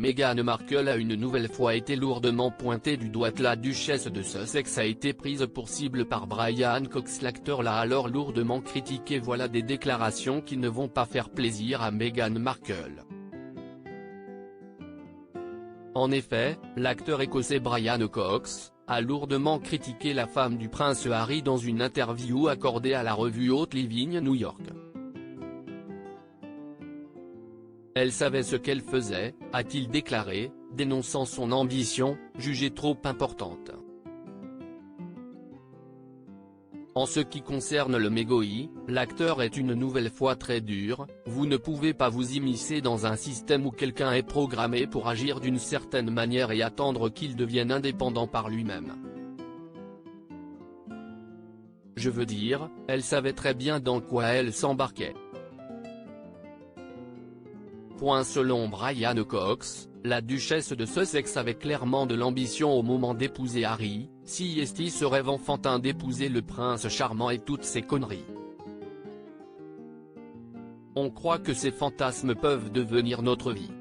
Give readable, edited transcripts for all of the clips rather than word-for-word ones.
Meghan Markle a une nouvelle fois été lourdement pointée du doigt. La duchesse de Sussex a été prise pour cible par Brian Cox. L'acteur l'a alors lourdement critiqué. Voilà des déclarations qui ne vont pas faire plaisir à Meghan Markle. En effet, l'acteur écossais Brian Cox a lourdement critiqué la femme du prince Harry dans une interview accordée à la revue Hot Living New York. Elle savait ce qu'elle faisait, a-t-il déclaré, dénonçant son ambition, jugée trop importante. En ce qui concerne le mégoï, l'acteur est une nouvelle fois très dur. Vous ne pouvez pas vous immiscer dans un système où quelqu'un est programmé pour agir d'une certaine manière et attendre qu'il devienne indépendant par lui-même. Je veux dire, elle savait très bien dans quoi elle s'embarquait. Selon Brian Cox, la duchesse de Sussex avait clairement de l'ambition au moment d'épouser Harry. Si est-il ce rêve enfantin d'épouser le prince charmant et toutes ces conneries. On croit que ces fantasmes peuvent devenir notre vie.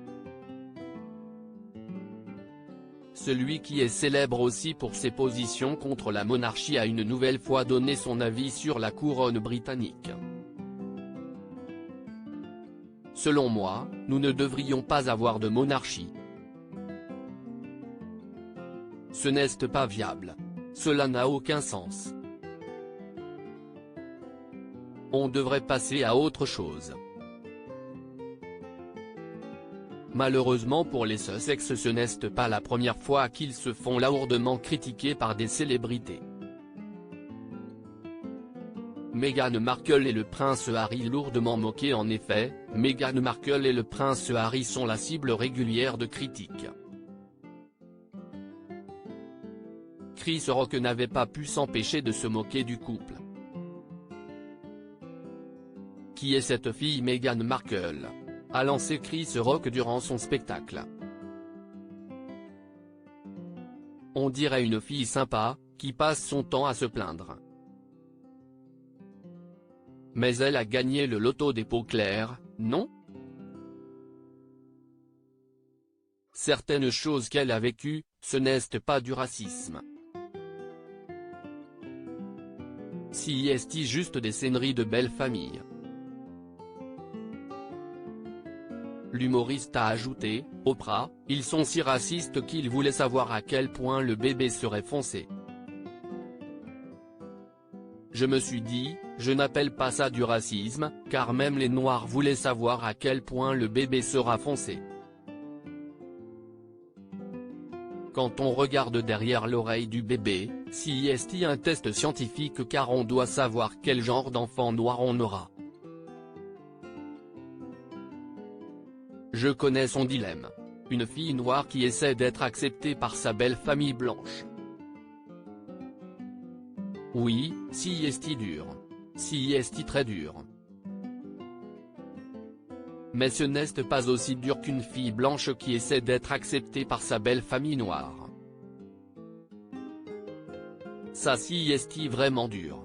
Celui qui est célèbre aussi pour ses positions contre la monarchie a une nouvelle fois donné son avis sur la couronne britannique. Selon moi, nous ne devrions pas avoir de monarchie. Ce n'est pas viable. Cela n'a aucun sens. On devrait passer à autre chose. Malheureusement pour les Sussex, ce n'est pas la première fois qu'ils se font lourdement critiquer par des célébrités. Meghan Markle et le prince Harry lourdement moqués. En effet, Meghan Markle et le prince Harry sont la cible régulière de critiques. Chris Rock n'avait pas pu s'empêcher de se moquer du couple. Qui est cette fille? Meghan Markle, a lancé Chris Rock durant son spectacle. On dirait une fille sympa, qui passe son temps à se plaindre. Mais elle a gagné le loto des peaux claires, non? Certaines choses qu'elle a vécues, ce n'est pas du racisme. Si est juste des scéneries de belle famille. L'humoriste a ajouté, Oprah, ils sont si racistes qu'ils voulaient savoir à quel point le bébé serait foncé. Je me suis dit, je n'appelle pas ça du racisme, car même les Noirs voulaient savoir à quel point le bébé sera foncé. Quand on regarde derrière l'oreille du bébé, si est un test scientifique car on doit savoir quel genre d'enfant noir on aura. Je connais son dilemme. Une fille noire qui essaie d'être acceptée par sa belle famille blanche. Oui, si est dur. Si est très dur. Mais ce n'est pas aussi dur qu'une fille blanche qui essaie d'être acceptée par sa belle famille noire. Ça si est vraiment dur.